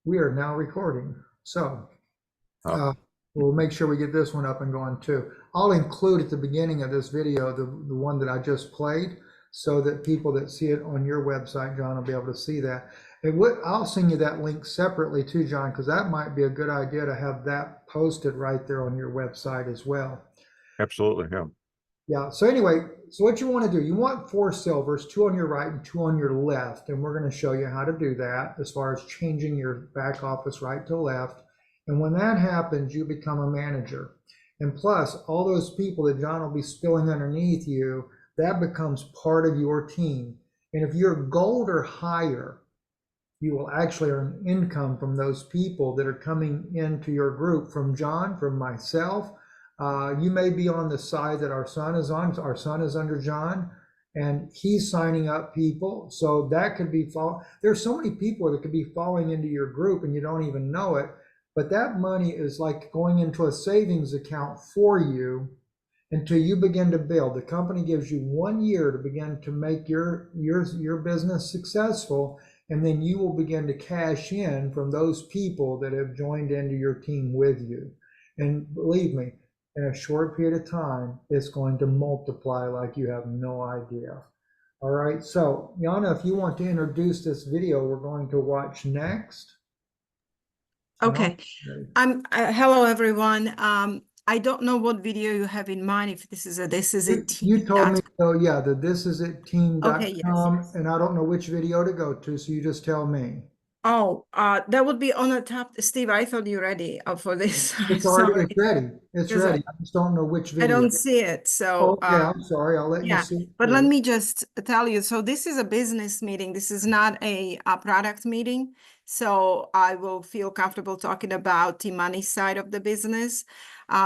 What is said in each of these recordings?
We are now recording. So Oh, uh, we'll make sure we get this one up and going too. I'll include at the beginning of this video the one that I just played so that people that see it on your website, John, will be able to see that. I'll send you that link separately too, John, because that might be a good idea to have that posted right there on your website as well. absolutely. Yeah. Yeah. So anyway, so what you want to do, you want four silvers, two on your right and two on your left. And we're going to show you how to do that as far as changing your back office right to left. And when that happens, you become a manager. And plus, all those people that John will be spilling underneath you, that becomes part of your team. And if you're gold or higher, you will actually earn income from those people that are coming into your group, from John, from myself. You may be on the side that our son is on. Our son is under John, and he's signing up people. So that could be there's so many people that could be falling into your group and you don't even know it. But that money is like going into a savings account for you until you begin to build. The company gives you 1 year to begin to make your business successful, and then you will begin to cash in from those people that have joined into your team with you. And believe me, in a short period of time, it's going to multiply like you have no idea. All right, so Yana, if you want to introduce this video we're going to watch next. And Okay. Hello, everyone. I don't know what video you have in mind. If this is a team. You told me, oh yeah, that this is at Okay, yes. team.com, and I don't know which video to go to, so you just tell me. Oh, that would be on the top. Steve, I thought you're ready for this. I'm It's already, sorry. it's ready. It's Because ready. I just don't know which I video. don't see it. So, Okay, I'm sorry. I'll let you yeah, see it but let through. me just tell you. So this is a business meeting. This is not a product meeting. So I will feel comfortable talking about the money side of the business.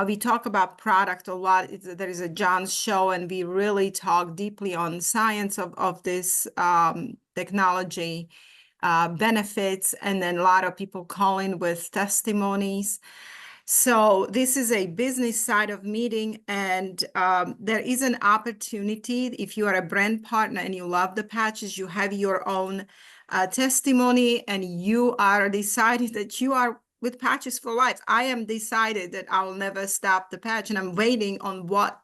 We talk about product a lot. There is a John's show, and we really talk deeply on science of this technology benefits. And then a lot of people call in with testimonies. So this is a business side of meeting, and there is an opportunity. If you are a brand partner and you love the patches, you have your own testimony, and you are decided that you are with patches for life. I am decided that I will never stop the patch, and I'm waiting on what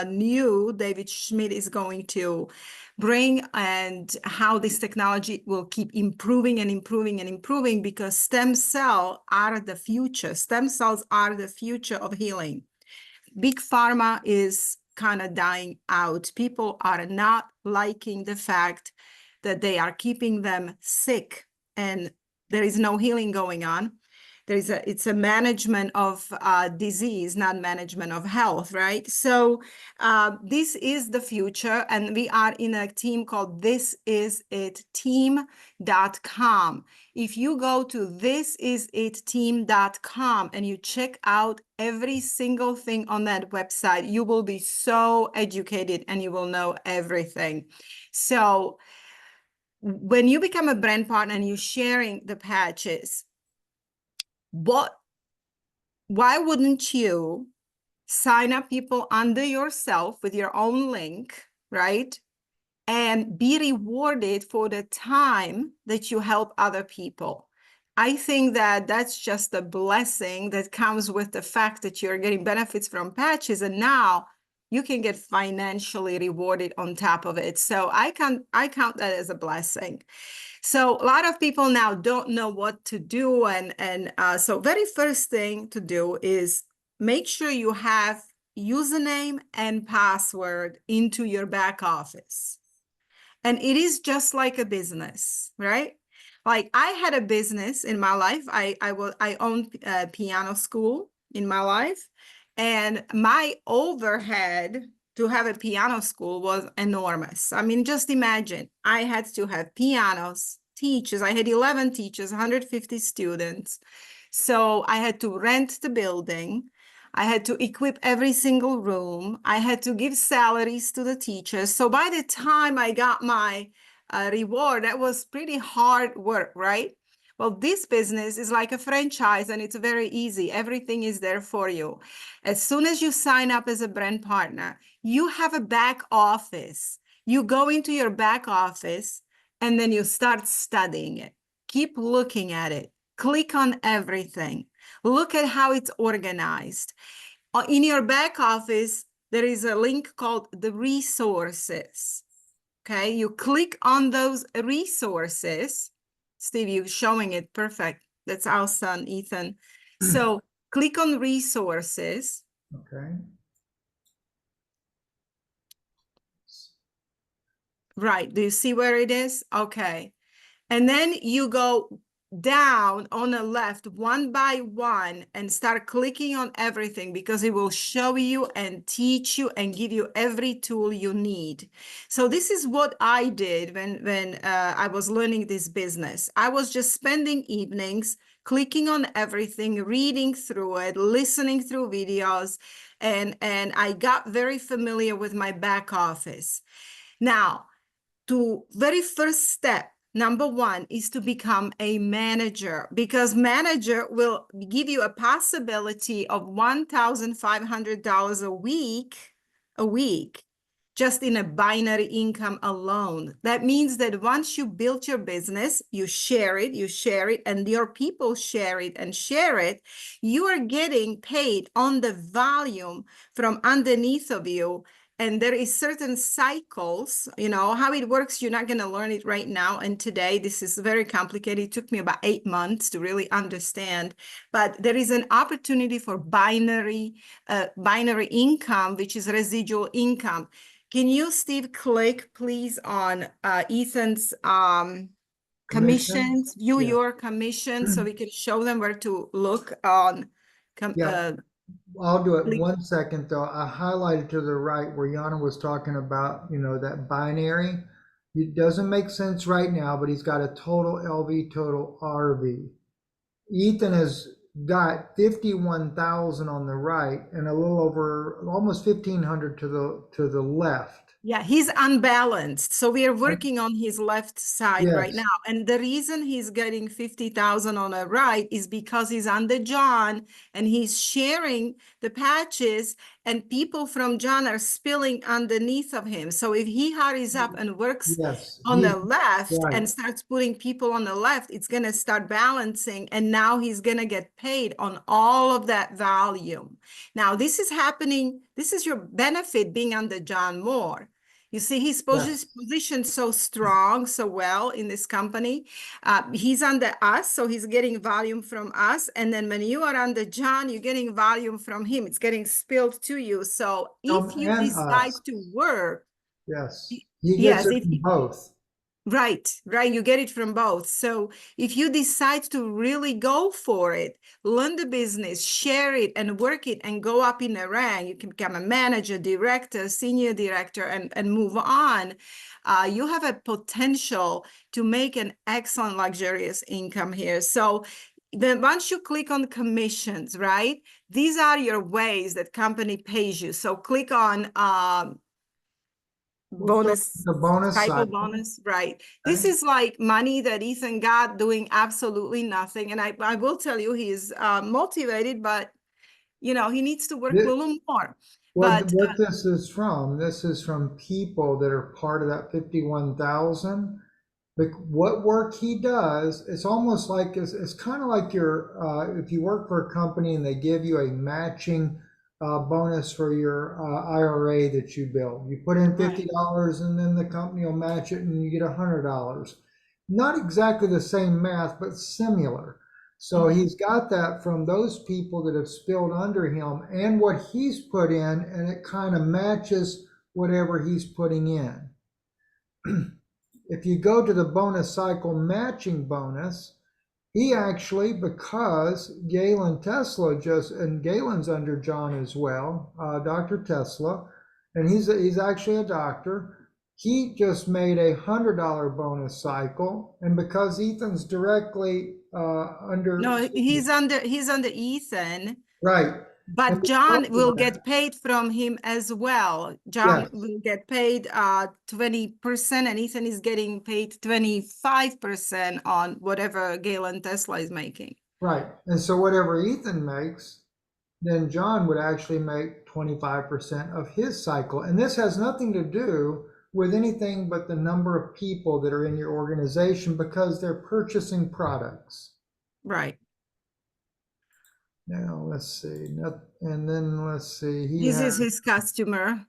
new David Schmidt is going to bring and how this technology will keep improving and improving and improving, because stem cells are the future. Stem cells are the future of healing. Big pharma is kind of dying out. People are not liking the fact that they are keeping them sick and there is no healing going on. It's a management of disease, not management of health, right? So this is the future, and we are in a team called thisisitteam.com. If you go to thisisitteam.com and you check out every single thing on that website, you will be so educated and you will know everything. So when you become a brand partner and you're sharing the patches, why wouldn't you sign up people under yourself with your own link, right? And be rewarded for the time that you help other people. I think that that's just a blessing that comes with the fact that you're getting benefits from patches, and now you can get financially rewarded on top of it. So I count that as a blessing. So a lot of people now don't know what to do. So very first thing to do is make sure you have username and password into your back office. And it is just like a business, right? Like I had a business in my life. I owned a piano school in my life, and my overhead to have a piano school was enormous. I mean, just imagine, I had to have pianos, teachers. I had 11 teachers, 150 students. So I had to rent the building. I had to equip every single room. I had to give salaries to the teachers. So by the time I got my reward, that was pretty hard work, right? Well, this business is like a franchise, and it's very easy. Everything is there for you. As soon as you sign up as a brand partner, you have a back office. You go into your back office and then you start studying it. Keep looking at it. Click on everything. Look at how it's organized. In your back office, there is a link called the resources. Okay, you click on those resources. Steve, you're showing it perfect. That's our son, Ethan. So click on resources. Okay. Right. Do you see where it is? Okay. And then you go down on the left one by one and start clicking on everything, because it will show you and teach you and give you every tool you need. So this is what I did when I was learning this business. I was just spending evenings clicking on everything, reading through it, listening through videos, and I got very familiar with my back office. Now, to very first step, number one, is to become a manager, because manager will give you a possibility of $1,500 a week, just in a binary income alone. That means that once you build your business, you share it, and your people share it and share it, you are getting paid on the volume from underneath of you. And there is certain cycles, how it works. You're not going to learn it right now. And today, this is very complicated. It took me about 8 months to really understand. But there is an opportunity for binary income, which is residual income. Can you, Steve, click please on Ethan's commissions, view Yeah. your commissions, so we can show them where to look on. Yeah. I'll do it. 1 second though. I highlighted to the right where Yana was talking about, that binary. It doesn't make sense right now, but he's got a total LV, total RV. Ethan has got 51,000 on the right and a little over almost 1,500 to the left. Yeah, he's unbalanced. So we are working on his left side right Yes. now. And the reason he's getting 50,000 on the right is because he's under John and he's sharing the patches, and people from John are spilling underneath of him. So if he hurries up and works Yes. on the left right. and starts putting people on the left, it's going to start balancing. And now he's going to get paid on all of that volume. Now, this is happening. This is your benefit being under John Moore. You see, he's Yes. positioned so strong, so well in this company. He's under us, so he's getting volume from us. And then when you are under John, you're getting volume from him. It's getting spilled to you. So if you And decide us. to work, Yes. He gets yes, it from both. Right, you get it from both. So if you decide to really go for it, learn the business, share it and work it and go up in the rank, you can become a manager, director, senior director, and move on. You have a potential to make an excellent luxurious income here. So then once you click on commissions, right, these are your ways that company pays you. So click on bonus, the bonus cycle cycle. bonus, right? This is like money that Ethan got doing absolutely nothing. And I will tell you, he's motivated, but he needs to work a little more. Well, But what this is from people that are part of that 51,000. But what work he does, it's almost like it's kind of like if you work for a company and they give you a matching bonus for your IRA that you build. You put in $50 and then the company will match it and you get $100. Not exactly the same math, but similar. So he's got that from those people that have spilled under him and what he's put in, and it kind of matches whatever he's putting in. If you go to the bonus cycle matching bonus, he actually, because Galen Tesla and Galen's under John as well, Dr. Tesla, and he's actually a doctor. He just made $100 bonus cycle, and because Ethan's directly under. no, he's under Ethan. Right. But John will get paid from him as well. John will get paid 20%, and Ethan is getting paid 25% on whatever Galen Tesla is making. Right. And so whatever Ethan makes, then John would actually make 25% of his cycle. And this has nothing to do with anything but the number of people that are in your organization because they're purchasing products. Now let's see. And then let's see. He This is has his customer.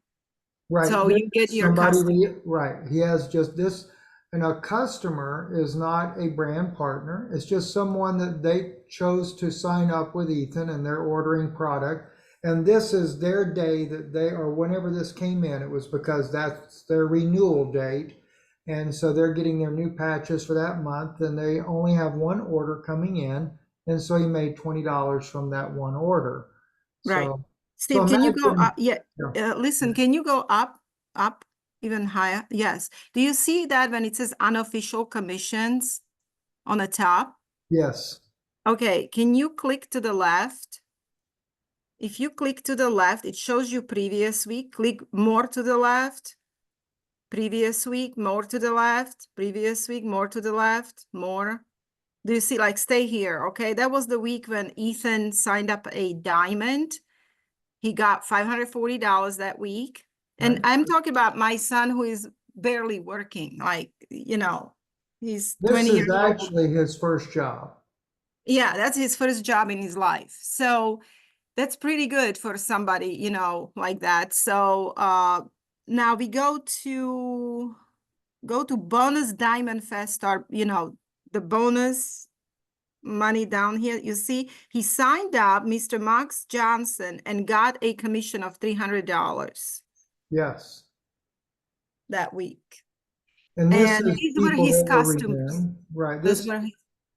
right. So This you get is your somebody. customer. Right. He has just this. And a customer is not a brand partner. It's just someone that they chose to sign up with Ethan and they're ordering product. And this is their day that they, or whenever this came in, it was because that's their renewal date. And so they're getting their new patches for that month and they only have one order coming in. And so he made $20 from that one order. Right. So Steve, can you go up? imagine, Yeah. yeah, Listen, can you go up, even higher? Yes. Do you see that when it says unofficial commissions on the top? yes, Okay. Can you click to the left? If you click to the left, it shows you previous week. Click more to the left. Previous week, more to the left. Previous week, more to the left. More. Do you see, like, stay here? Okay. That was the week when Ethan signed up a diamond. He got $540 that week. And right. I'm talking about my son who is barely working, like, he's This 20 is years old. actually his first job. Yeah, that's his first job in his life. So that's pretty good for somebody, like that. So now we go to bonus diamond fest start, the bonus money down here. You see, he signed up, Mr. Max Johnson, and got a commission of $300 Yes. that week. And this And is these were people his that were customers. renewing, right? Those This, were his,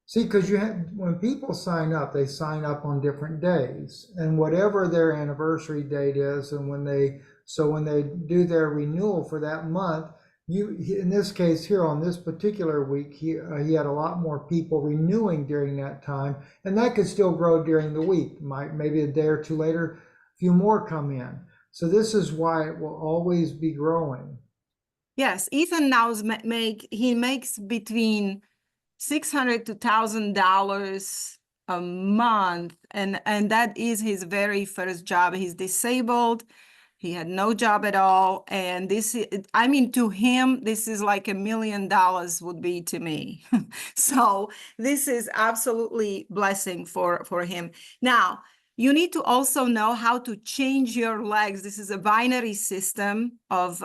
see, because when people sign up, they sign up on different days, and whatever their anniversary date is, and when they do their renewal for that month, in this case here on this particular week, he had a lot more people renewing during that time, and that could still grow during the week. Maybe a day or two later, a few more come in. So this is why it will always be growing. yes, Ethan now he makes between $600 to $1,000 a month, and that is his very first job. He's disabled. He had no job at all, and I mean, to him, this is like $1 million would be to me. So this is absolutely blessing for him. Now, you need to also know how to change your legs. This is a binary system of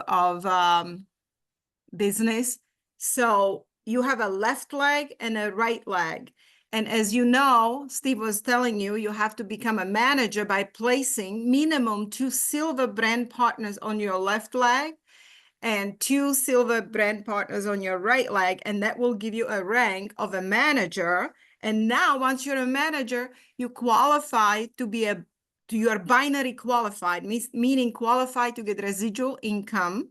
business. So you have a left leg and a right leg. And as you know, Steve was telling you, you have to become a manager by placing minimum 2 silver brand partners on your left leg and 2 silver brand partners on your right leg. And that will give you a rank of a manager. And now once you're a manager, you qualify you are binary qualified, meaning qualified to get residual income.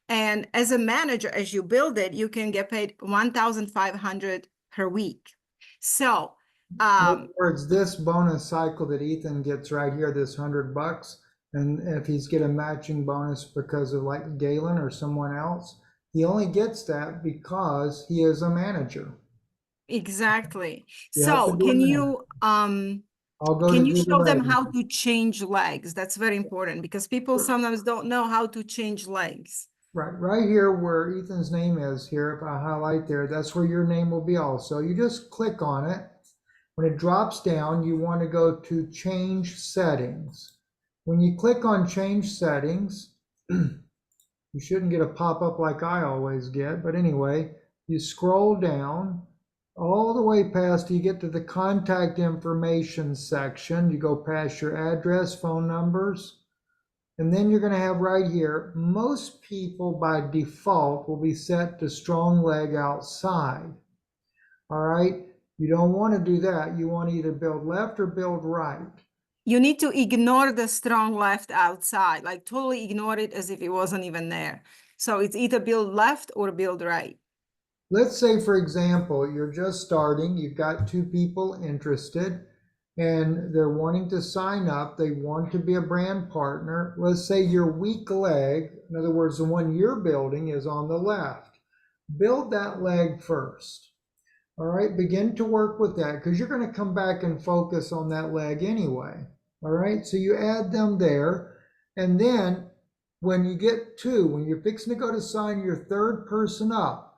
And as a manager, as you build it, you can get paid $1,500 per week. So, In other words, this bonus cycle that Ethan gets right here, this $100, and if he's get a matching bonus because of like Galen or someone else, he only gets that because he is a manager. exactly. You have to So, be a manager. I'll go to can you do the show them leg. how to change legs? That's very important because people sometimes don't know how to change legs. Right here where Ethan's name is here, if I highlight there, that's where your name will be also. You just click on it. When it drops down, you want to go to change settings. When you click on change settings, you shouldn't get a pop-up like I always get, but anyway, you scroll down all the way past, you get to the contact information section. You go past your address, phone numbers, and then you're going to have right here, most people by default will be set to strong leg outside. All right. You don't want to do that. You want to either build left or build right. You need to ignore the strong left outside, like totally ignore it as if it wasn't even there. So it's either build left or build right. Let's say, for example, you're just starting, you've got 2 people interested, and they're wanting to sign up. They want to be a brand partner. Let's say your weak leg, in other words, the one you're building is on the left. Build that leg first. All right, begin to work with that because you're going to come back and focus on that leg anyway. All right, so you add them there. And then when you get 2, when you're fixing to go to sign your 3rd person up,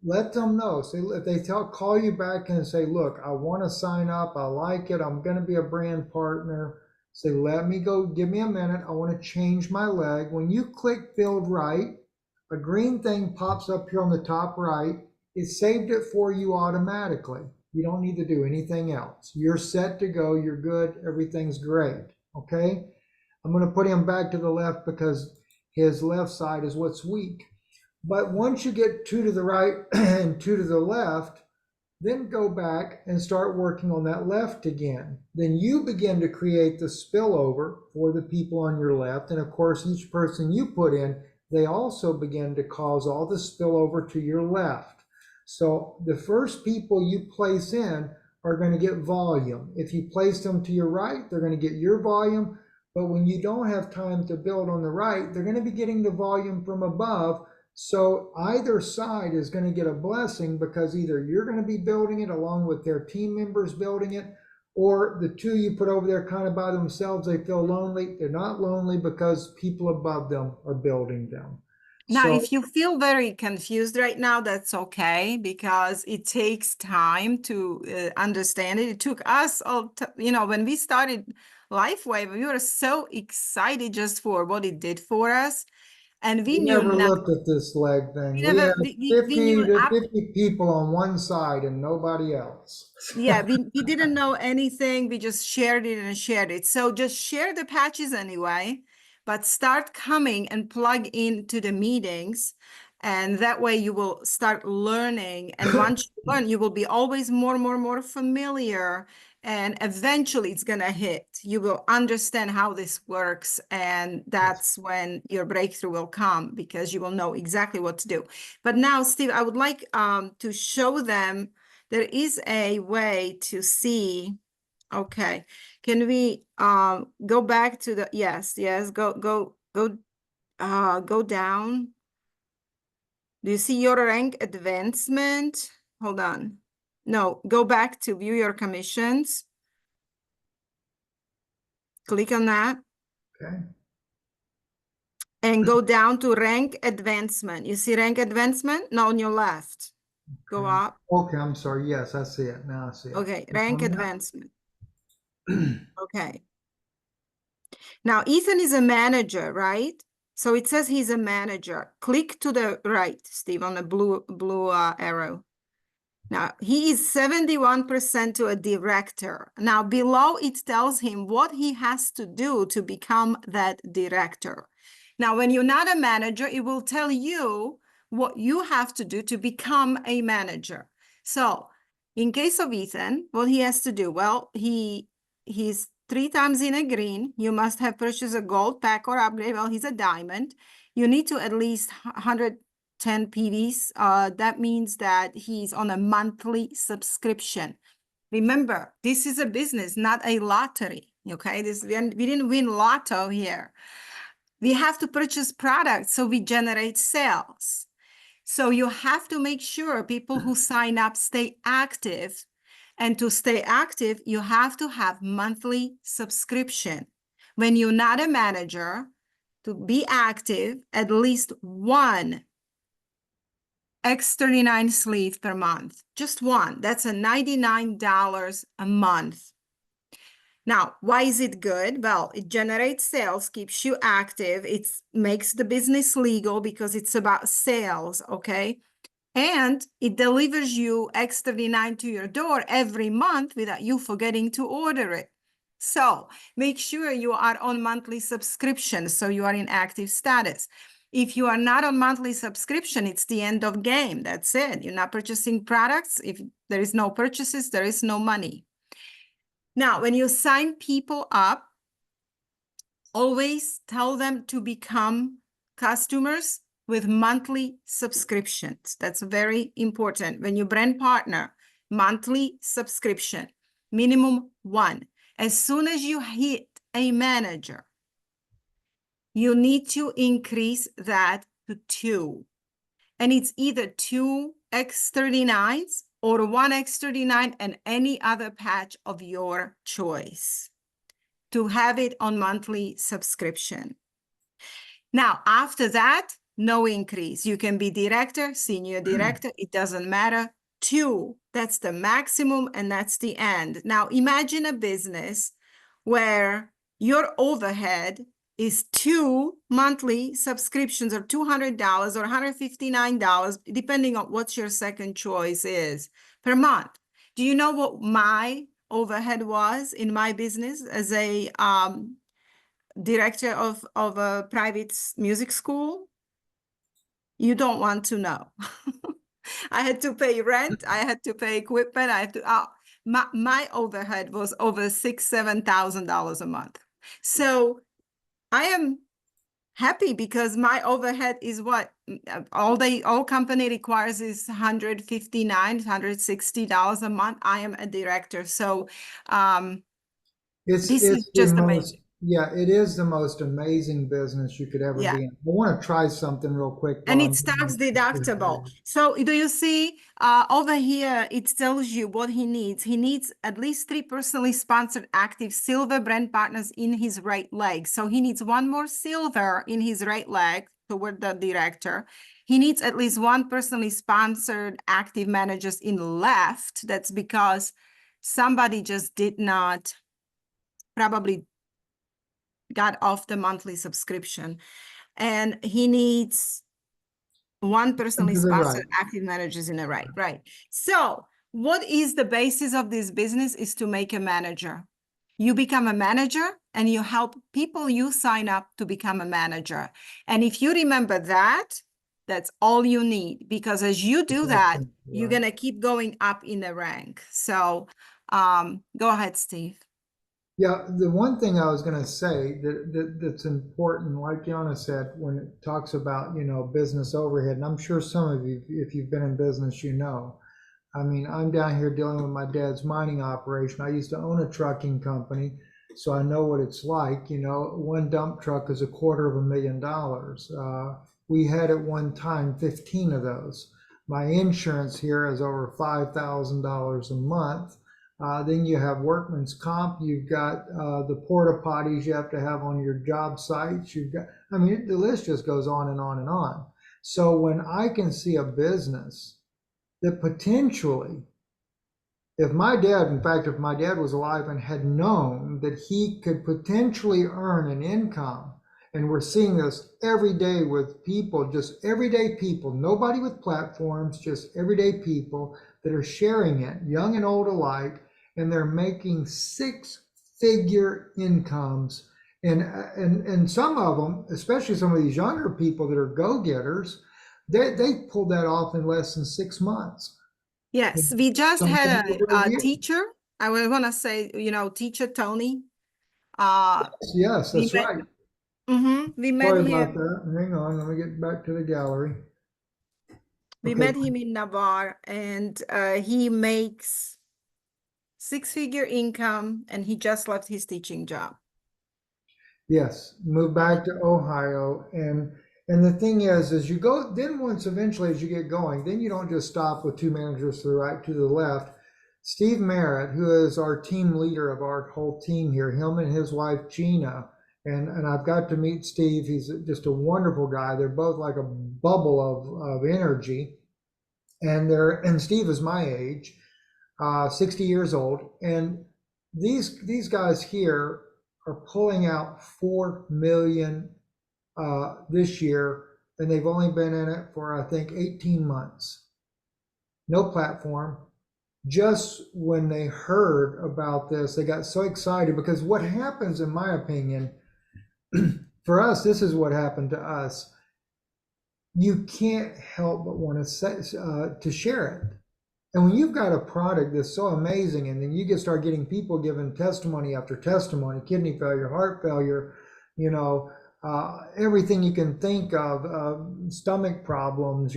let them know. Say if they call you back and say, look, I want to sign up. I like it. I'm going to be a brand partner. Say, let me go. Give me a minute. I want to change my leg. When you click build right, a green thing pops up here on the top right. It saved it for you automatically. You don't need to do anything else. You're set to go. You're good. Everything's great. Okay. I'm going to put him back to the left because his left side is what's weak. But once you get two to the right and two to the left, then go back and start working on that left again. Then you begin to create the spillover for the people on your left. And of course, each person you put in, they also begin to cause all the spillover to your left. So the first people you place in are going to get volume. If you place them to your right, they're going to get your volume. But when you don't have time to build on the right, they're going to be getting the volume from above. So either side is going to get a blessing because either you're going to be building it along with their team members building it, or the two you put over there kind of by themselves, they feel lonely. They're not lonely because people above them are building them. Now, So if you feel very confused right now, that's okay, because it takes time to understand it. It took us, when we started Lifewave, we were so excited just for what it did for us. And we we knew never nothing. looked at this leg thing. We We never, had we 50 knew to 50 people on one side and nobody else. yeah, we didn't know anything. We just shared it and shared it. So just share the patches anyway, but start coming and plug into the meetings. And that way you will start learning. And once you learn, you will be always more familiar. And eventually it's going to hit. You will understand how this works. And that's when your breakthrough will come, because you will know exactly what to do. But now, Steve, I would like to show them. There is a way to see. Okay, can we go back to the yes, go down. Do you see your rank advancement? Hold on. No, go back to view your commissions. Click on that. Okay. And go down to rank advancement. You see rank advancement? No, on your left. Go Okay. up. Okay, I'm sorry. Yes, I see it. Now I see it. Okay, Click rank on that. advancement. Okay. Now, Ethan is a manager, right? So it says he's a manager. Click to the right, Steve, on the blue arrow. Now, he is 71% to a director. Now, below it tells him what he has to do to become that director. Now, when you're not a manager, it will tell you what you have to do to become a manager. So in case of Ethan, what he has to do, well, he's 3 times in a green. You must have purchased a gold pack or upgrade. Well, he's a diamond. You need to at least 110 PVs. That means that he's on a monthly subscription. Remember, this is a business, not a lottery. Okay, we didn't win lotto here. We have to purchase products, so we generate sales. So you have to make sure people who sign up stay active. And to stay active, you have to have monthly subscription. When you're not a manager, to be active, at least one X39 sleeve per month. Just one. That's a $99 a month. Now, why is it good? Well, it generates sales, keeps you active. It makes the business legal because it's about sales, okay? And it delivers you X39 to your door every month without you forgetting to order it. So make sure you are on monthly subscription so you are in active status. If you are not on monthly subscription, it's the end of game. That's it. You're not purchasing products. If there is no purchases, there is no money. Now, when you sign people up, always tell them to become customers with monthly subscriptions. That's very important. When you brand partner, monthly subscription, minimum 1. As soon as you hit a manager, you need to increase that to 2. And it's either 2 X39s or 1 X39 and any other patch of your choice to have it on monthly subscription. Now, after that, no increase. You can be director, senior director, it doesn't matter. 2, that's the maximum and that's the end. Now imagine a business where your overhead is 2 monthly subscriptions of $200 or $159, depending on what your second choice is per month. Do you know what my overhead was in my business as a director of a private music school? You don't want to know. I had to pay rent, I had to pay equipment, I had to, my overhead was over $6,000-7,000 a month. So I am happy because my overhead is what all company requires is $159-160 a month. I am a director. So It's this is the just most, amazing. yeah, it is the most amazing business you could ever Yeah. be in. I want to try something real quick And while I'm it's tax deductible. doing So do you see over here, it tells you what he needs. He needs at least 3 personally sponsored active silver brand partners in his right leg. So he needs 1 more silver in his right leg toward the director. He needs at least 1 personally sponsored active managers in left. That's because somebody just did not probably got off the monthly subscription. And he needs 1 and personally to the right. sponsored active managers in the right. So what is the basis of this business is to make a manager. You become a manager and you help people you sign up to become a manager. And if you remember that, that's all you need, because as you do that, you're Right. going to keep going up in the rank. So go ahead, Steve. Yeah, the one thing I was going to say that's important, like Yana said, when it talks about, business overhead, and I'm sure some of you, if you've been in business, I mean, I'm down here dealing with my dad's mining operation. I used to own a trucking company, so I know what it's like. One dump truck is $250,000. We had at one time 15 of those. My insurance here is over $5,000 a month. Then you have workman's comp. You've got the porta potties you have to have on your job sites. I mean, the list just goes on and on and on. So when I can see a business that potentially, if my dad was alive and had known that he could potentially earn an income, and we're seeing this every day with people, just everyday people, nobody with platforms, just everyday people that are sharing it, young and old alike, and they're making 6-figure incomes. And some of them, especially some of these younger people that are go-getters, they pulled that off in less than 6 months. Yes, we just Some had over a a year. teacher. I want to say, teacher Tony. Uh, Yes, we that's met. right. We met Sorry him. about that. Hang on, let me get back to the gallery. We Okay. met him in Navarre, and he makes 6-figure income, and he just left his teaching job. Yes, move back to Ohio, and the thing is, as you go, then once eventually as you get going, then you don't just stop with 2 managers to the right, to the left. Steve Merritt, who is our team leader of our whole team here, him and his wife Gina, and I've got to meet Steve. He's just a wonderful guy. They're both like a bubble of energy, and Steve is my age, 60 years old, and these guys here are pulling out 4 million this year, and they've only been in it for I think 18 months. No platform. Just when they heard about this, they got so excited, because what happens, in my opinion, for us, this is what happened to us. You can't help but want to share it. And when you've got a product that's so amazing, and then you start getting people giving testimony after testimony, kidney failure, heart failure, everything you can think of, stomach problems,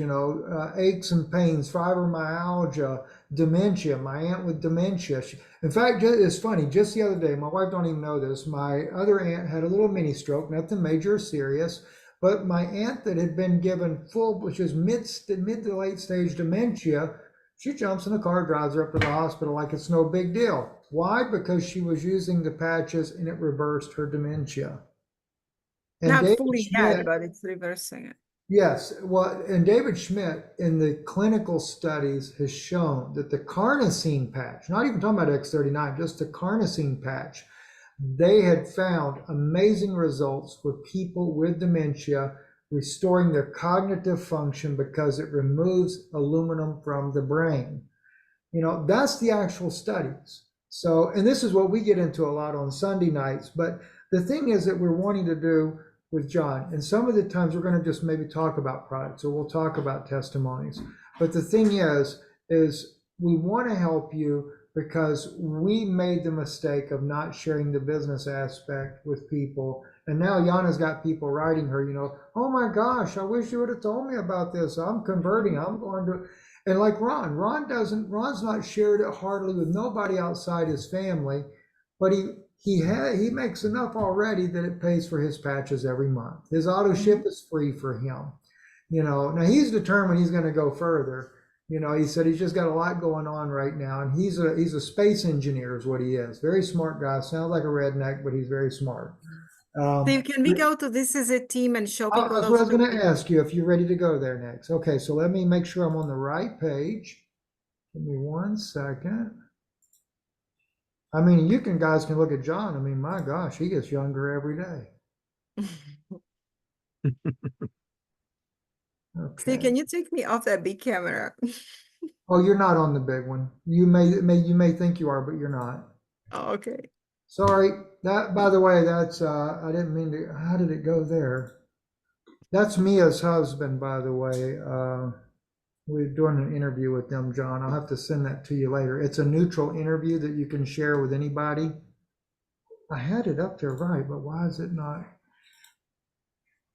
aches and pains, fibromyalgia, dementia. My aunt with dementia. In fact, it's funny, just the other day, my wife don't even know this, my other aunt had a little mini stroke, nothing major or serious, but my aunt that had been given full, which is mid to late stage dementia, she jumps in the car, drives her up to the hospital like it's no big deal. Why? Because she was using the patches and it reversed her dementia. And Not David fully Schmidt, dead, but it's reversing it. Yes, well, and David Schmidt in the clinical studies has shown that the carnosine patch, not even talking about X39, just the carnosine patch, they had found amazing results with people with dementia, restoring their cognitive function because it removes aluminum from the brain. You know, that's the actual studies. So, and this is what we get into a lot on Sunday nights. But the thing is that we're wanting to do with John, and some of the times we're going to just maybe talk about products or we'll talk about testimonies. But the thing is we want to help you because we made the mistake of not sharing the business aspect with people. And now Yana's got people writing her, you know, oh my gosh, I wish you would have told me about this. I'm converting. I'm going to, and like Ron's not shared it hardly with nobody outside his family, but he makes enough already that it pays for his patches every month. His auto ship is free for him. You know, now he's determined he's going to go further. You know, he said he's just got a lot going on right now, and he's a space engineer is what he is. Very smart guy. Sounds like a redneck, but he's very smart. Steve, can we go to This Is It team and show people That's what I those was going videos? to ask you if you're ready to go there next. Okay, so let me make sure I'm on the right page. Give me 1 second. I mean, guys can look at John. I mean, my gosh, he gets younger every day. Steve, Okay. can you take me off that big camera? Oh, you're not on the big one. You may think you are, but you're not. Oh, okay. Sorry. That, by the way, that's I didn't mean to. How did it go there? That's Mia's husband, by the way. We're doing an interview with them, John. I'll have to send that to you later. It's a neutral interview that you can share with anybody. I had it up there right, but why is it not?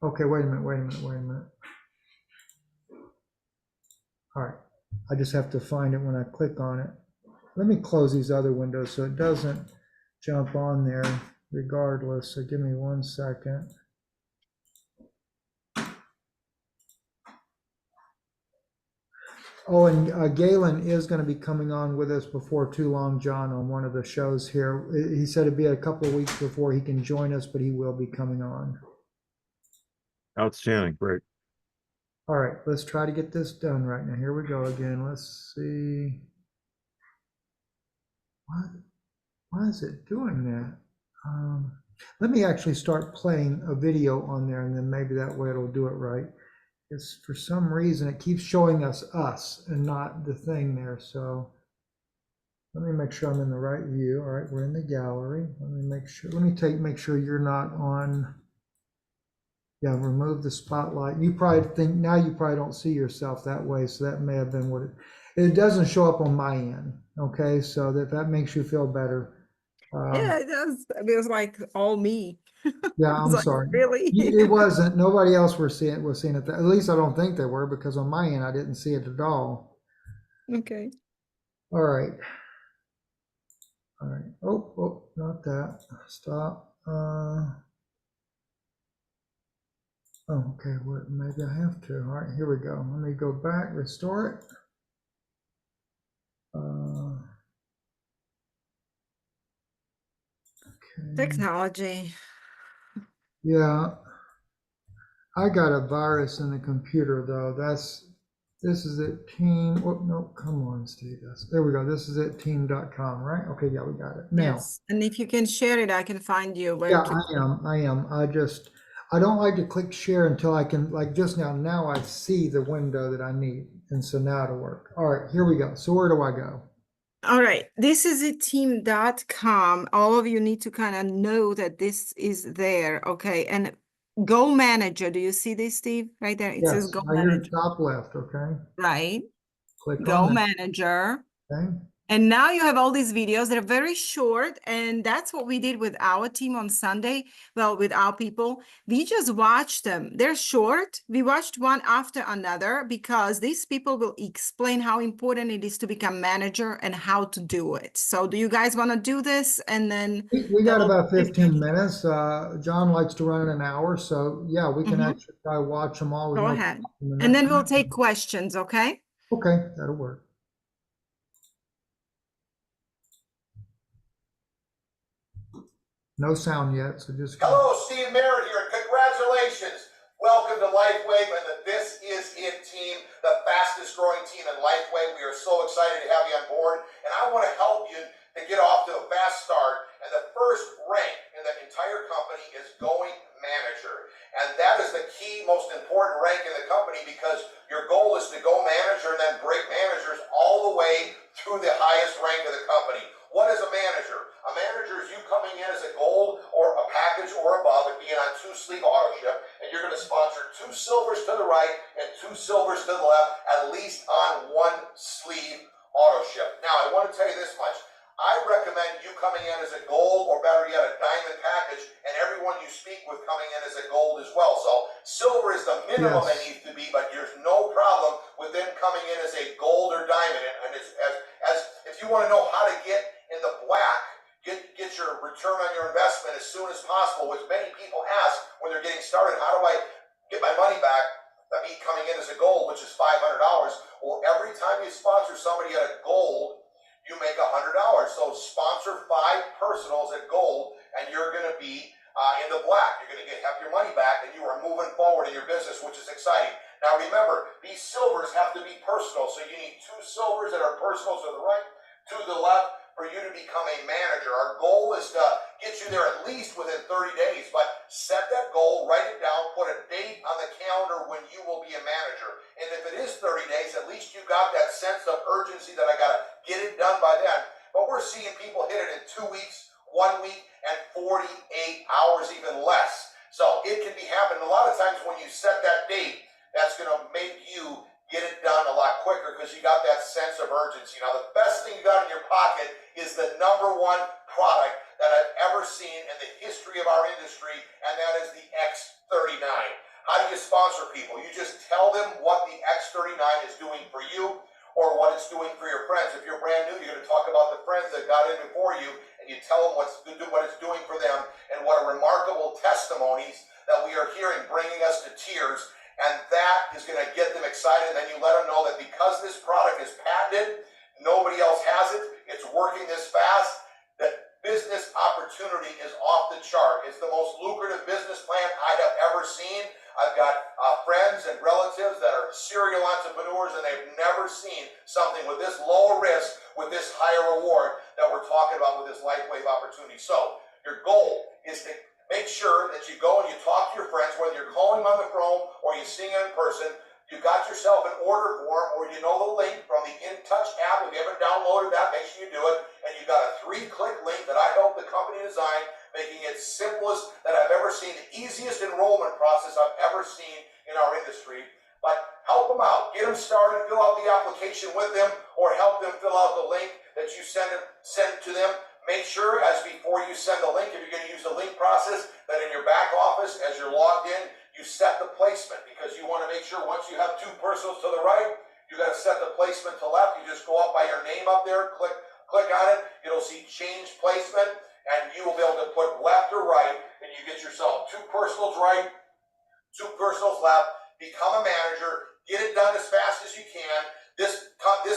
Okay, wait a minute. All right. I just have to find it when I click on it. Let me close these other windows so it doesn't jump on there regardless. So give me 1 second. Oh, and Galen is going to be coming on with us before too long, John, on one of the shows here. He said it'd be a couple of weeks before he can join us, but he will be coming on. Outstanding. Great. All right, let's try to get this done right now. Here we go again. Let's see. Why is it doing that? Let me actually start playing a video on there, and then maybe that way it'll do it right. It's for some reason it keeps showing us and not the thing there. So let me make sure I'm in the right view. All right, we're in the gallery. Let me make sure. Make sure you're not on. Yeah, remove the spotlight. You probably think now you probably don't see yourself that way, so that may have been what it doesn't show up on my end. Okay, so that makes you feel better. Yeah, it does. I mean, it was like all me. Yeah, I was I'm like, sorry. really? It wasn't. Nobody else was seeing it. At least I don't think they were, because on my end I didn't see it at all. Okay. All right. All right. Oh, not that. Stop. Oh, okay. What? Maybe I have to. All right. Here we go. Let me go back. Restore it. Okay. Technology. Yeah. I got a virus in the computer though. This is it, team. Oh, no, come on, Steve. There we go. This is it, team.com, right? Okay, yeah, we got it. Now, Yes. And if you can share it, I can find you where yeah, to. I am. I don't like to click share until I can, like just now I see the window that I need. And so now it'll work. All right, here we go. So where do I go? All right. This is a team.com. All of you need to kind of know that this is there. Okay. And Go Manager. Do you see this, Steve? Right there. It says Yes, Go now you're Manager. top left, okay? Right. Click on Go that, Manager. okay? And now you have all these videos that are very short, and that's what we did with our team on Sunday. Well, with our people, we just watched them. They're short. We watched one after another because these people will explain how important it is to become manager and how to do it. So do you guys want to do this? And then We got they'll about 15 minutes. John likes to run an hour, so yeah, we can Mhm. actually try watch them all with Go no ahead. problem in And that then we'll time. take questions, okay? Okay, that'll work. No sound yet, so just. Hello, Steve Merritt here, and congratulations. Welcome to Life. Lifewave and the This Is It team, the fastest growing team in Lifewave. We are so excited to have you on board, and I want to help you to get off to a fast start. And the first rank in the entire company is going manager. And that is the key, most important rank in the company, because your goal is to go manager and then break managers all the way through the highest rank of the company. What is a manager? A manager is you coming in as a gold or a package or above and being on 2-sleeve auto ship, and you're going to sponsor 2 silvers to the right and 2 silvers to the left, at least on 1 sleeve auto ship. Now, I want to tell you this much. I recommend you coming in as a gold, or better yet, a diamond package, and everyone you speak with coming in as a gold as well. So silver is the minimum Yes. they need to be, but there's no problem with them coming in as a gold or diamond. And as if you want to know how to get in the black, get your return on your investment as soon as possible, which many people ask when they're getting started, how do I get my money back? That me coming in as a gold, which is $500. Well, every time you sponsor somebody at a gold, you make $100. So sponsor 5 personals at gold, and you're going to be in the black. You're going to have your money back, and you are moving forward in your business, which is exciting. Now remember, these silvers have to be personal. So you need 2 silvers that are personal to the right, to the left, for you to become a manager. Our goal is to get you there at least within 30 days, but set that goal, write it down, put a date on the calendar when you will be a manager. And if it is 30 days, at least you got that sense of urgency that I got to get it done by then. But we're seeing people hit it in 2 weeks, 1 week, and 48 hours, even less. So it can be happening. A lot of times when you set that date, that's going to make you get it done a lot quicker because you got that sense of urgency. Now, the best thing you got in your pocket is the #1 product that I've ever seen in the history of our industry, and that is the X39. How do you sponsor people? You just tell them what the X39 is doing for you or what it's doing for your friends. If you're brand new, you're going to talk about the friends that got in before you, and you tell them what it's doing for them, and what a remarkable testimonies that we are hearing, bringing us to tears. And that is going to get them excited. And then you let them know that because this product is patented, nobody else has it, it's working this fast, that business opportunity is off the chart. It's the most lucrative business plan I have ever seen. I've got friends and relatives that are serial entrepreneurs, and they've never seen something with this low risk, with this higher reward that we're talking about with this Lifewave opportunity. So your goal is to make sure that you go and you talk to your friends, whether you're calling on the phone or you seeing them in person. You got yourself an order form, or you know the link from the InTouch app. If you haven't downloaded that, make sure you do it. And you got a 3-click link that I helped the company design, making it simplest that I've ever seen, the easiest enrollment process I've ever seen in our industry. But help them out, get them started, fill out the application with them, or help them fill out the link that you send to them. Make sure, as before you send the link, if you're going to use the link process, that in your back office, as you're logged in, you set the placement, because you want to make sure once you have 2 personals to the right, you got to set the placement to left. You just go up by your name up there, click on it, it'll see change placement, and you will be able to put left or right, and you get yourself 2 personals right, 2 personals left, become a manager, get it done as fast as you can. This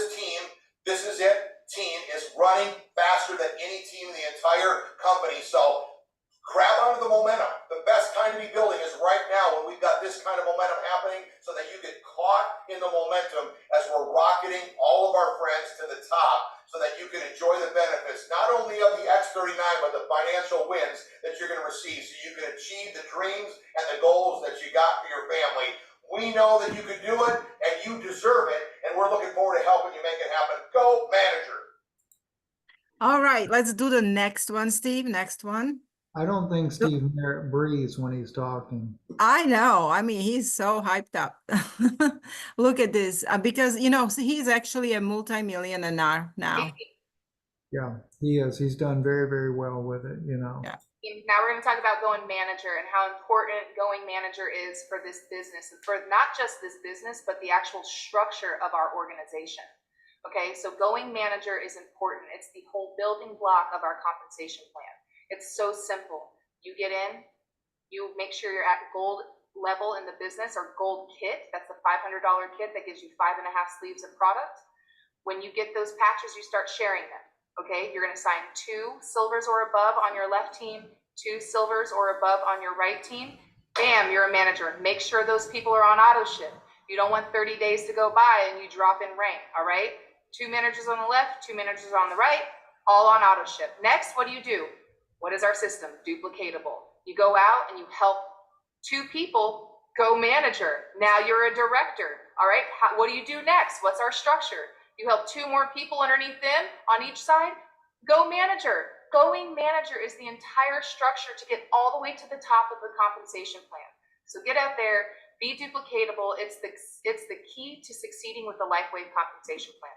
team, This Is It team, is running faster than any team in the entire company. So grab onto the momentum. The best time to be building is right now, when we've got this kind of momentum happening, so that you get caught in the momentum as we're rocketing all of our friends to the top, so that you can enjoy the benefits, not only of the X39, but the financial wins that you're going to receive, so you can achieve the dreams and the goals that you got for your family. We know that you can do it, and you deserve it, and we're looking forward to helping you make it happen. Go, manager. All right, let's do the next one, Steve. Next one. I don't think Steve Merritt breathes when he's talking. I know. I mean, he's so hyped up. Look at this, because, you know, he's actually a multimillionaire now. Yeah, he is. He's done very, very well with it, you know. Yeah. Now we're going to talk about going manager and how important going manager is for this business, for not just this business, but the actual structure of our organization. Okay, so going manager is important. It's the whole building block of our compensation plan. It's so simple. You get in, you make sure you're at gold level in the business, or gold kit. That's the $500 kit that gives you 5.5 sleeves of product. When you get those patches, you start sharing them. Okay, you're going to sign 2 silvers or above on your left team, 2 silvers or above on your right team. Bam, you're a manager. Make sure those people are on auto ship. You don't want 30 days to go by and you drop in rank, all right? 2 managers on the left, 2 managers on the right, all on auto ship. Next, what do? What is our system? Duplicatable. You go out and you help 2 people go manager. Now you're a director, all right? What do you do next? What's our structure? You help 2 more people underneath them on each side, go manager. Going manager is the entire structure to get all the way to the top of the compensation plan. So get out there, be duplicatable. It's the key to succeeding with the Lifewave compensation plan.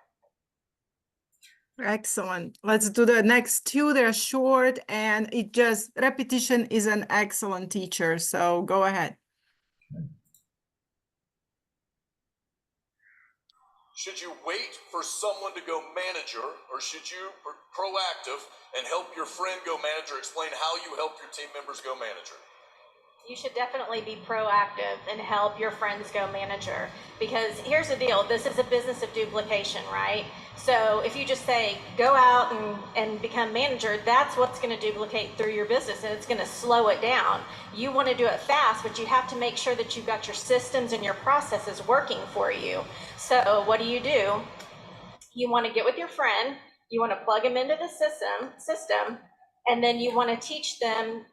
Excellent. Let's do the next 2. They're short, and it just repetition is an excellent teacher. So go ahead. Should you wait for someone to go manager, or should you be proactive and help your friend go manager? Explain how you help your team members go manager. You should definitely be proactive and help your friends go manager, because here's the deal. This is a business of duplication, right? So if you just say, go out and become manager, that's what's going to duplicate through your business, and it's going to slow it down. You want to do it fast, but you have to make sure that you've got your systems and your processes working for you. So what do? You want to get with your friend, you want to plug them into the system, and then you want to teach them,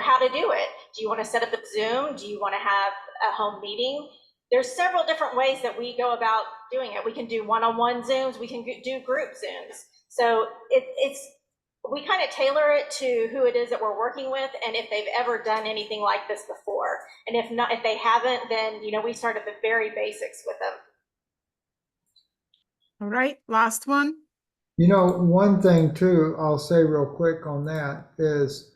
how to do it. Do you want to set up a Zoom? Do you want to have a home meeting? There's several different ways that we go about doing it. We can do one-on-one Zooms. We can do group Zooms. So we kind of tailor it to who it is that we're working with, and if they've ever done anything like this before. And if they haven't, then, we start at the very basics with them. All right, last one. One thing too, I'll say real quick on that is,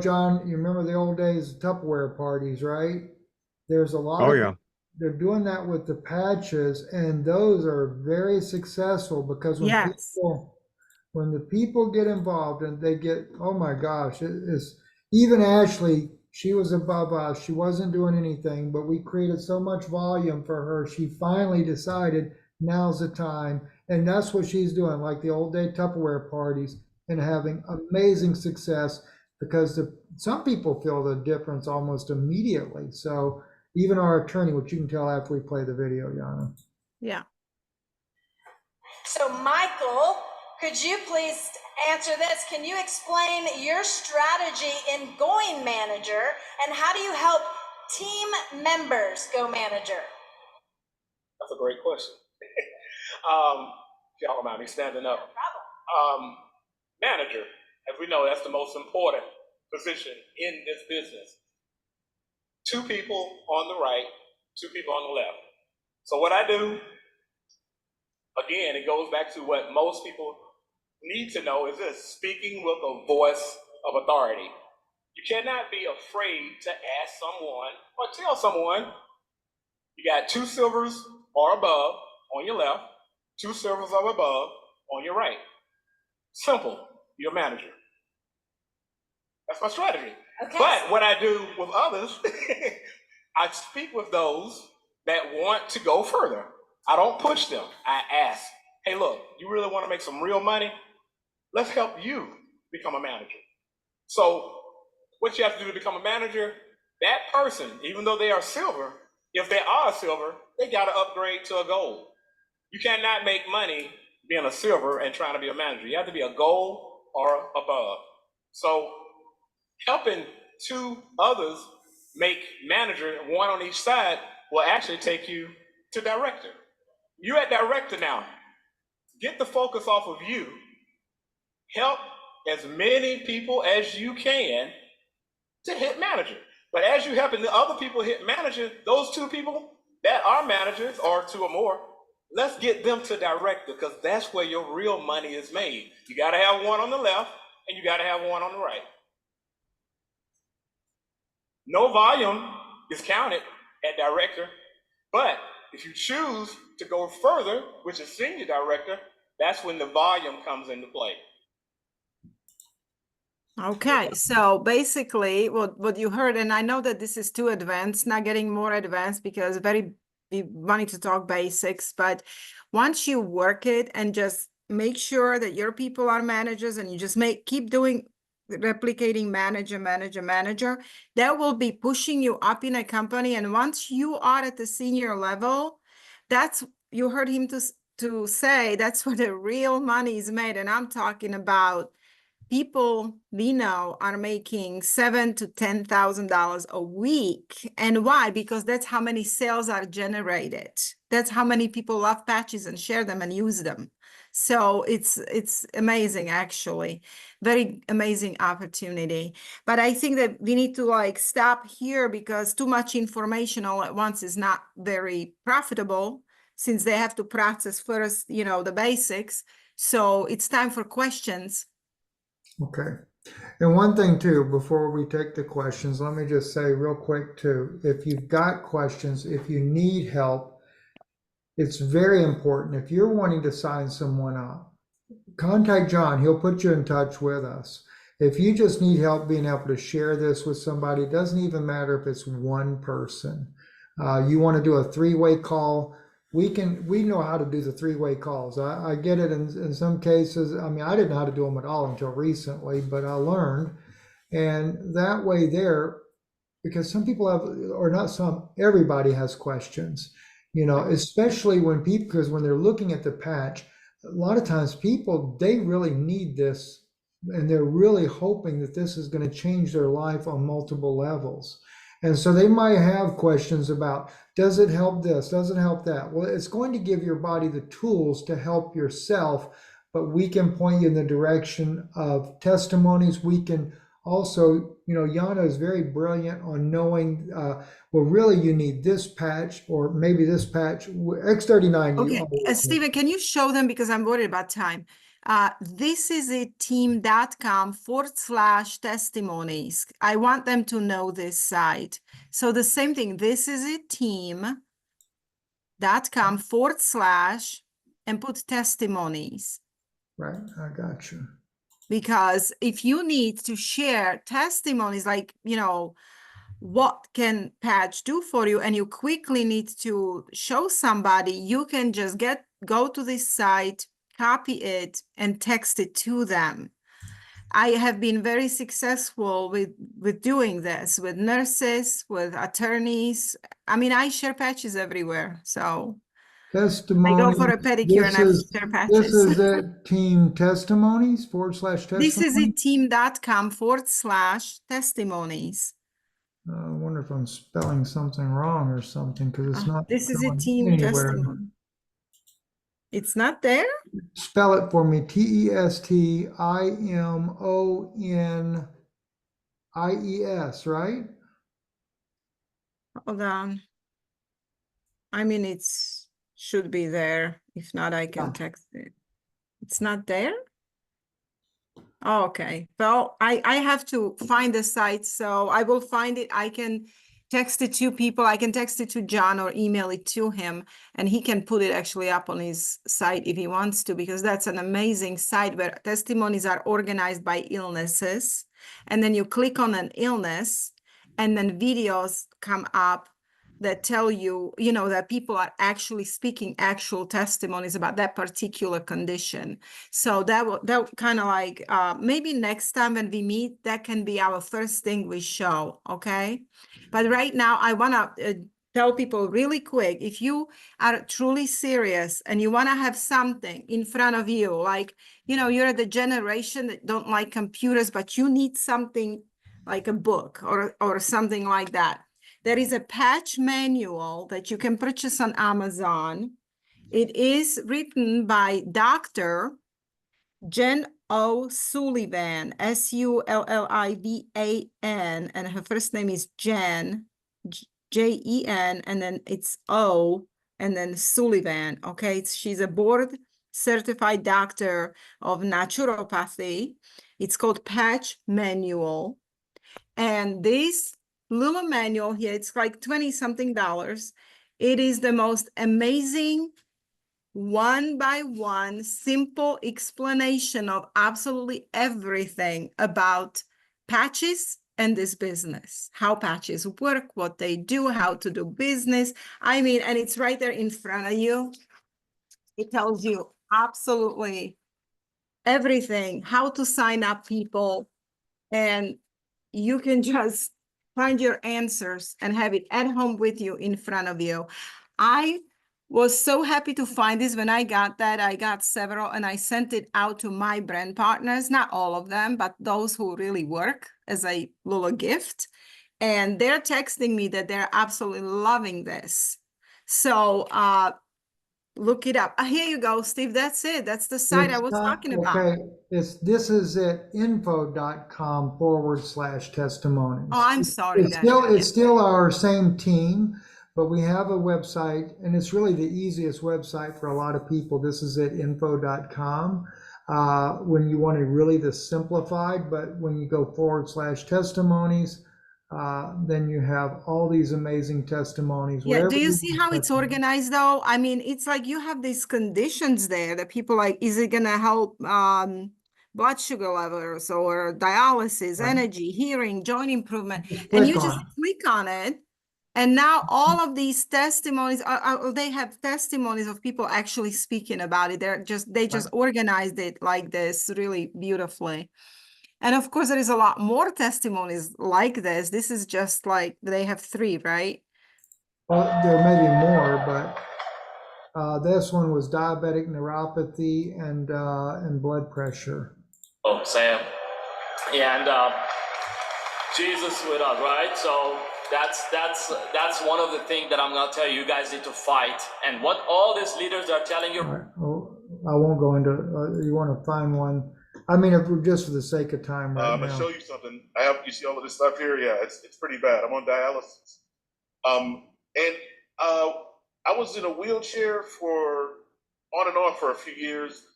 John, you remember the old days of Tupperware parties, right? There's a lot of, they're doing that with the patches, and those are very successful because when the people get involved and they get, oh my gosh, it is, even Ashley, she was above us. She wasn't doing anything, but we created so much volume for her. She finally decided now's the time. And that's what she's doing, like the old day Tupperware parties, and having amazing success, because some people feel the difference almost immediately. So even our attorney, which you can tell after we play the video, Yana. Yeah. So Michael, could you please answer this? Can you explain your strategy in going manager, and how do you help team members go manager? That's a great question. If y'all don't mind me standing up. No problem. Manager, as we know, that's the most important position in this business. 2 people on the right, 2 people on the left. So what I do, again, it goes back to what most people need to know, is this: speaking with a voice of authority. You cannot be afraid to ask someone or tell someone, you got 2 silvers or above on your left, 2 silvers or above on your right. Simple. You're a manager. That's my strategy. Okay. But what I do with others, I speak with those that want to go further. I don't push them. I ask, hey, look, you really want to make some real money? Let's help you become a manager. So what you have to do to become a manager, that person, even though they are silver, if they are a silver, they got to upgrade to a gold. You cannot make money being a silver and trying to be a manager. You have to be a gold or above. So helping 2 others make manager, 1 on each side, will actually take you to director. You're at director now. Get the focus off of you. Help as many people as you can to hit manager. But as you helping the other people hit manager, those 2 people that are managers, or 2 or more, let's get them to director, because that's where your real money is made. You got to have 1 on the left, and you got to have 1 on the right. No volume is counted at director, but if you choose to go further, which is senior director, that's when the volume comes into play. Okay, so basically what you heard, and I know that this is too advanced, not getting more advanced, because we wanted to talk basics, but once you work it and just make sure that your people are managers, and you just keep doing replicating manager, that will be pushing you up in a company. And once you are at the senior level, that's, you heard him to say, that's where the real money is made. And I'm talking about people we know are making $7,000 to $10,000 a week. And why? Because that's how many sales are generated. That's how many people love patches and share them and use them. So it's amazing, actually, very amazing opportunity. But I think that we need to like stop here, because too much information all at once is not very profitable, since they have to process first, you know, the basics. So it's time for questions. Okay. And one thing too, before we take the questions, let me just say real quick too, if you've got questions, if you need help, it's very important. If you're wanting to sign someone up, contact John. He'll put you in touch with us. If you just need help being able to share this with somebody, it doesn't even matter if it's one person. You want to do a three-way call, we know how to do the three-way calls. I get it in some cases. I mean, I didn't know how to do them at all until recently, but I learned. And that way there, because some people have, or not some, everybody has questions, you know, especially when people, because when they're looking at the patch, a lot of times people, they really need this, and they're really hoping that this is going to change their life on multiple levels. And so they might have questions about, does it help this? Does it help that? Well, it's going to give your body the tools to help yourself, but we can point you in the direction of testimonies. We can also, you know, Yana is very brilliant on knowing, well, really you need this patch, or maybe this patch. X39. Okay, Stephen, can you show them, because I'm worried about time. This is a team.com/testimonies. I want them to know this site. So the same thing, this is a team.com/ and put testimonies. Right, I got you. Because if you need to share testimonies, like, you know, what can patch do for you, and you quickly need to show somebody, you can just go to this site, copy it, and text it to them. I have been very successful with doing this with nurses, with attorneys. I mean, I share patches everywhere. So I go for a pedicure and I share patches. This is at team testimonies /testimonies. This is a team.com/testimonies. I wonder if I'm spelling something wrong or something, because it's not. This is a team anywhere. testimony. It's not there? Spell it for me. TESTIMONIES, right? Hold on. I mean, should be there. If not, I can text it. It's not there? Oh, okay. Well, I have to find the site, so I will find it. I can text it to people. I can text it to John or email it to him, and he can put it actually up on his site if he wants to, because that's an amazing site where testimonies are organized by illnesses. And then you click on an illness, and then videos come up that tell you, you know, that people are actually speaking actual testimonies about that particular condition. So that kind of like, maybe next time when we meet, that can be our first thing we show, okay? But right now, I want to tell people really quick, if you are truly serious and you want to have something in front of you, like, you know, you're the generation that don't like computers, but you need something like a book or something like that. There is a patch manual that you can purchase on Amazon. It is written by Dr. Jen O. Sullivan, Sullivan, and her first name is Jen, Jen, and then it's O, and then Sullivan, okay? She's a board certified doctor of naturopathy. It's called Patch Manual. And this little manual here, it's like $20-something. It is the most amazing one-by-one simple explanation of absolutely everything about patches and this business, how patches work, what they do, how to do business. I mean, and it's right there in front of you. It tells you absolutely everything, how to sign up people, and you can just find your answers and have it at home with you in front of you. I was so happy to find this. When I got that, I got several and I sent it out to my brand partners, not all of them, but those who really work, as a little gift. And they're texting me that they're absolutely loving this. So look it up. Here you go, Steve. That's it. That's the site I It's was not, talking about. okay, this is at info.com/testimonies. Oh, I'm sorry It's then. still our same team, but we have a website, and it's really the easiest website for a lot of people. This is at info.com. When you want it really the simplified, but when you go /testimonies, then you have all these amazing testimonies. Yeah, whatever do you you see want how it's testimony. organized though? I mean, it's like you have these conditions there that people like, is it gonna help blood sugar levels or dialysis, Right. energy, hearing, joint improvement? Just And click you on just it. click on it. And now all of these testimonies they have testimonies of people actually speaking about it. They just organized it like this really beautifully. And of course, there is a lot more testimonies like this. This is just like they have 3, right? Well, there may be more, but this one was diabetic neuropathy and blood pressure. Oh, Sam. Yeah, and Jesus with us, right? So that's one of the things that I'm gonna tell you. You guys need to fight, and what all these leaders are telling you. All right. Well, I won't go into. You want to find one? I mean, if we're just for the sake of time, right I'm now. gonna show you something. You see all of this stuff here? Yeah, it's pretty bad. I'm on dialysis. And I was in a wheelchair for on and off for a few years,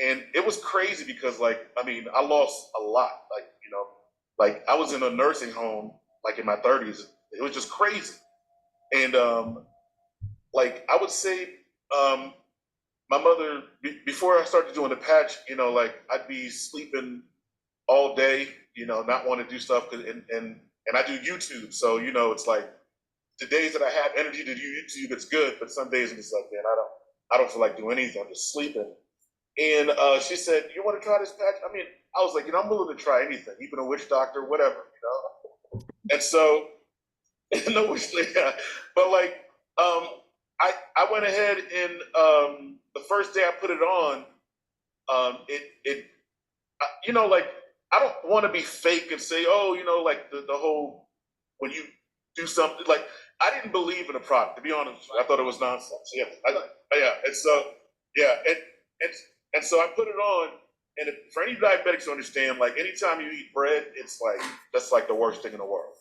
and it was crazy because, like, I mean, I lost a lot. Like, you know, like I was in a nursing home, like in my 30s. It was just crazy. And like I would say, my mother before I started doing the patch, you know, like I'd be sleeping all day, you know, not want to do stuff, and I do YouTube, so you know, it's like the days that I have energy to do YouTube, it's good, but some days I'm just like, man, I don't feel like doing anything. I'm just sleeping. And she said, "You want to try this patch?" I mean, I was like, you know, I'm willing to try anything, even a witch doctor, whatever, you know. And so, no witch, yeah. But like, I went ahead and the first day I put it on, you know, like I don't want to be fake and say, oh, you know, like the whole when you do something like I didn't believe in the product, to be honest with you. I thought it was nonsense. Yeah, yeah. And so yeah, and so I put it on, and for any diabetics to understand, like anytime you eat bread, it's like that's like the worst thing in the world.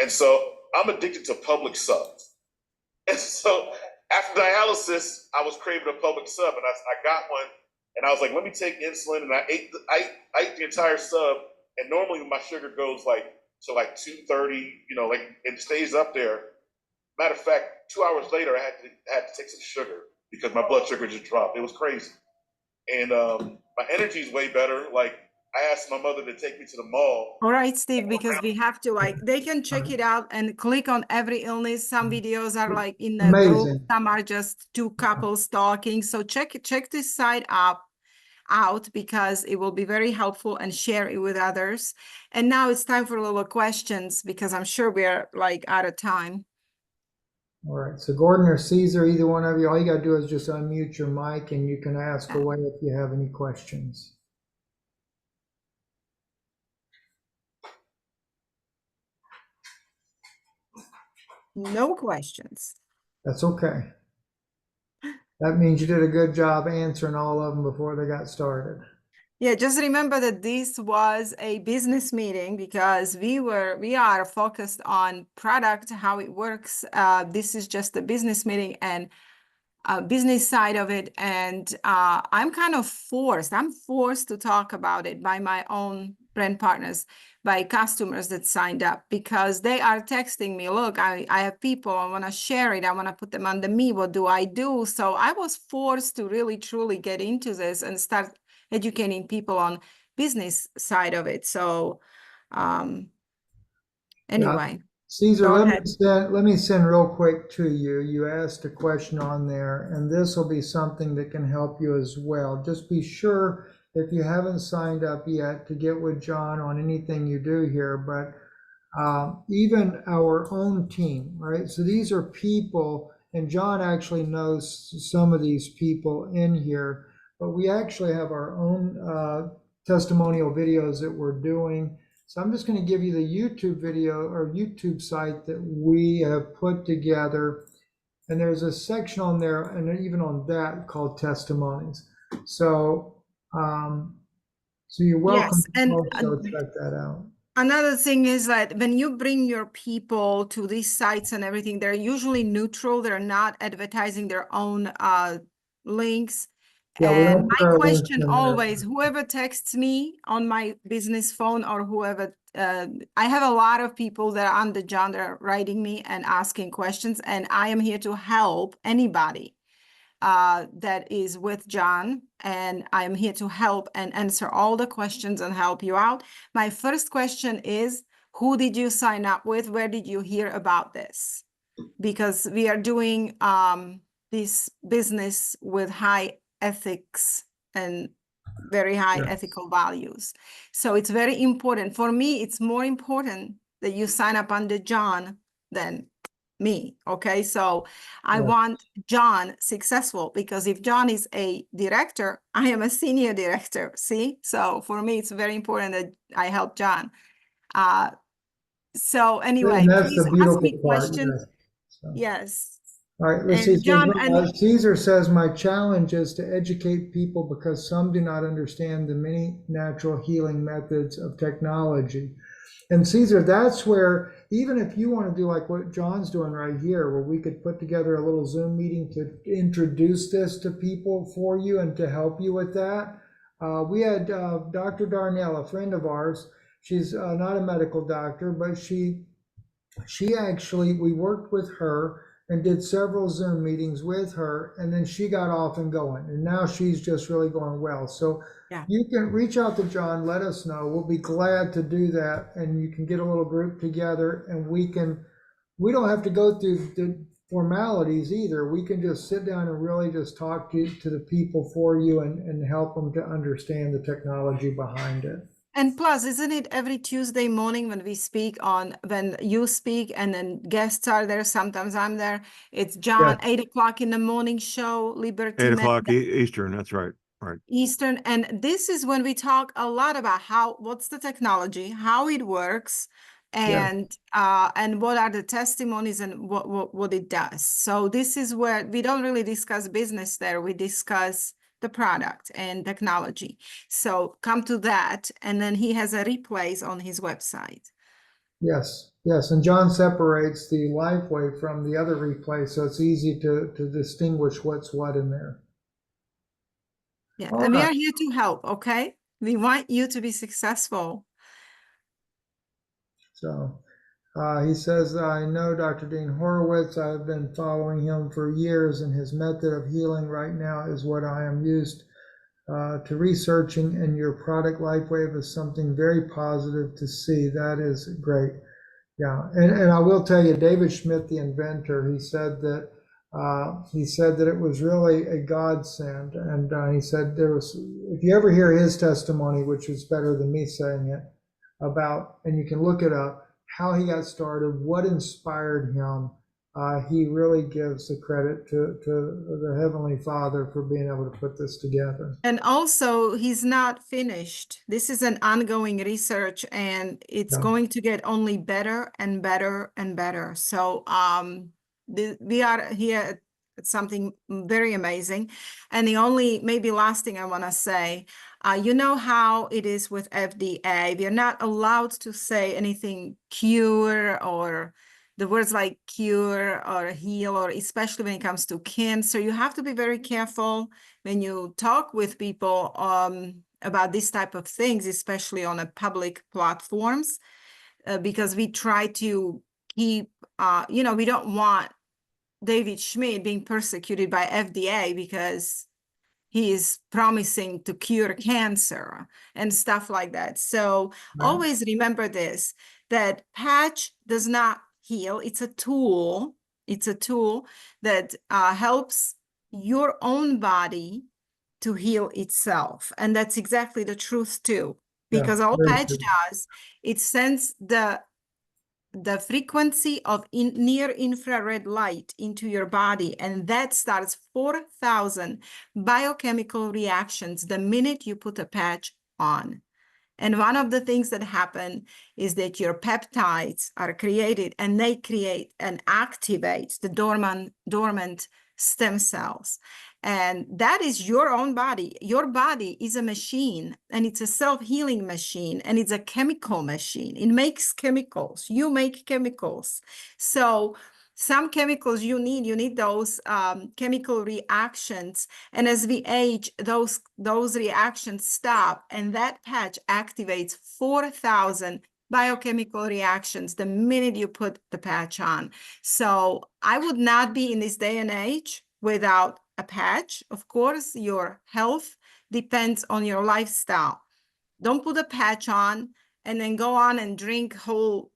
And so I'm addicted to public subs. And so after dialysis, I was craving a public sub, and I got one, and I was like, let me take insulin, and I ate the entire sub, and normally my sugar goes like to like 230, you know, like it stays up there. Matter of fact, 2 hours later, I had to take some sugar because my blood sugar just dropped. It was crazy, and my energy is way better. Like I asked my mother to take me to the mall. All right, Steve, because we have to like, they can check it out and click on every illness. Some videos are like in the group, Amazing. some are just 2 couples talking. So check this site out because it will be very helpful, and share it with others. And now it's time for a little questions because I'm sure we're like out of time. All right. So Gordon or Caesar, either one of you, all you got to do is just unmute your mic, and you can ask away if you have any questions. No questions. That's okay. That means you did a good job answering all of them before they got started. Yeah, just remember that this was a business meeting because we are focused on product, how it works. This is just a business meeting and business side of it. And I'm forced to talk about it by my own brand partners, by customers that signed up, because they are texting me, look, I have people, I want to share it. I want to put them under me. What do I do? So I was forced to really, truly get into this and start educating people on business side of it. So anyway. Caesar, Go let ahead. me send real quick to you. You asked a question on there, and this will be something that can help you as well. Just be sure if you haven't signed up yet to get with John on anything you do here, but even our own team, right? So these are people, and John actually knows some of these people in here, but we actually have our own testimonial videos that we're doing. So I'm just going to give you the YouTube video or YouTube site that we have put together. And there's a section on there, and even on that, called testimonies. So, so you're welcome Yes, to and also check that out. another thing is that when you bring your people to these sites and everything, they're usually neutral. They're not advertising their own links. Yeah, we And don't put my our links question in there. always, whoever texts me on my business phone or whoever, I have a lot of people that are under John that are writing me and asking questions, and I am here to help anybody that is with John, and I'm here to help and answer all the questions and help you out. My first question is, who did you sign up with? Where did you hear about this? Because we are doing this business with high ethics and very high ethical values. So it's very important. For me, it's more important that you sign up under John than me. Okay. So I want John successful, because if John is a director, I am a senior director. See? So for me, it's very important that I help John. So anyway, And that's please the ask beautiful me part. questions. So. Yes. All right, let's see. And John, Caesar says, my challenge is to educate people because some do not understand the many natural healing methods of technology. And Caesar, that's where, even if you want to do like what John's doing right here, where we could put together a little Zoom meeting to introduce this to people for you and to help you with that. We had Dr. Darnell, a friend of ours. She's not a medical doctor, but she actually, we worked with her and did several Zoom meetings with her, and then she got off and going, and now she's just really going well. So you can reach out to John, let us know. We'll be glad to do that, and you can get a little group together, and we don't have to go through the formalities either. We can just sit down and really just talk to the people for you and help them to understand the technology behind it. And plus, isn't it every Tuesday morning when we speak when you speak and then guests are there, sometimes I'm there, it's John, 8 o'clock in the morning show, Liberty 8 o'clock Eastern, that's right. Right. Eastern. And this is when we talk a lot about what's the technology, how it works, and what are the testimonies and what it does. So this is where we don't really discuss business there. We discuss the product and technology. So come to that. And then he has a replays on his website. Yes. And John separates the Lifewave from the other replay, so it's easy to distinguish what's what in there. Yeah, and we are here to help, okay? We want you to be successful. So he says, I know Dr. Dean Horowitz. I've been following him for years, and his method of healing right now is what I am used to researching, and your product Lifewave is something very positive to see. That is great. Yeah, and I will tell you, David Schmidt, the inventor, he said that it was really a godsend, and he said if you ever hear his testimony, which is better than me saying it, and you can look it up, how he got started, what inspired him. He really gives the credit to the Heavenly Father for being able to put this together. And also, he's not finished. This is an ongoing research, and it's going to get only better and better and better. So we are here at something very amazing. And the only maybe last thing I want to say, you know how it is with FDA. We are not allowed to say anything cure or the words like cure or heal, or especially when it comes to cancer. You have to be very careful when you talk with people about this type of things, especially on a public platforms, because we try to keep, we don't want David Schmidt being persecuted by FDA because he is promising to cure cancer and stuff like that. So always remember this, that patch does not heal. It's a tool. It's a tool that helps your own body to heal itself. And that's exactly the truth too. Yeah, Because all very patch good. does, it sends the frequency of near infrared light into your body, and that starts 4,000 biochemical reactions the minute you put a patch on. And one of the things that happen is that your peptides are created, and they create and activate the dormant stem cells. And that is your own body. Your body is a machine, and it's a self-healing machine, and it's a chemical machine. It makes chemicals. You make chemicals. So some chemicals you need those chemical reactions. And as we age, those reactions stop, and that patch activates 4,000 biochemical reactions the minute you put the patch on. So I would not be in this day and age without a patch. Of course, your health depends on your lifestyle. Don't put a patch on and then go on and drink whole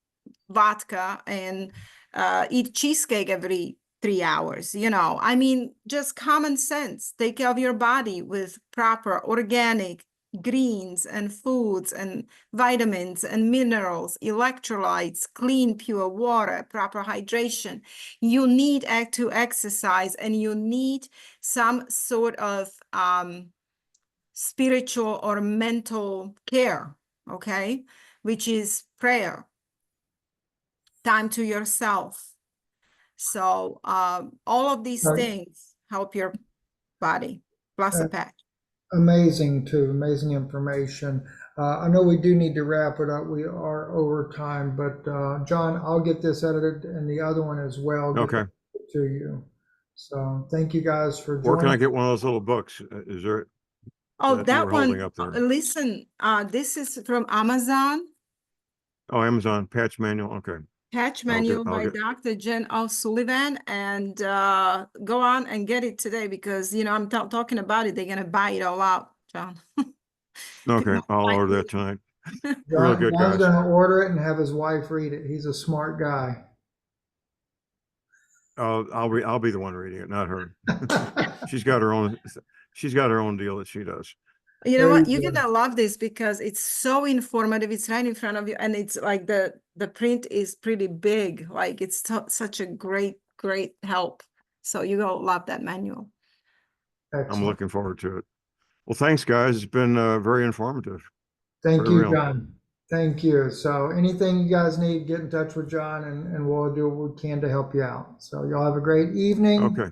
vodka and eat cheesecake every 3 hours. I mean, just common sense. Take care of your body with proper organic greens and foods and vitamins and minerals, electrolytes, clean, pure water, proper hydration. You need to exercise, and you need some sort of spiritual or mental care, okay? Which is prayer, time to yourself. So all of these Right. things help your body, plus a patch. Amazing too, amazing information. I know we do need to wrap it up. We are over time, but John, I'll get this edited and the other one as well. Get Okay. it to you. So thank you guys for Where can I joining. get one of those little books? Is there Oh, that you that were holding one, up there? listen, this is from Amazon. Oh, Amazon patch manual. Okay. Patch I'll manual by get. Dr. Jen O'Sullivan, and go on and get it today, because I'm talking about it. They're gonna buy it all out, John. Okay, I'll order that tonight. Real good, John's guys. gonna order it and have his wife read it. He's a smart guy. I'll be the one reading it, not her. She's got her own deal that she does. You know Very what? You're good. gonna love this because it's so informative. It's right in front of you, and it's like the print is pretty big. Like it's such a great help. So you're gonna love that manual. I'm Excellent. looking forward to it. Well, thanks, guys. It's been very informative. Thank Very you, real. John. Thank you. So anything you guys need, get in touch with John, and we'll do what we can to help you out. So y'all have a great evening. Okay.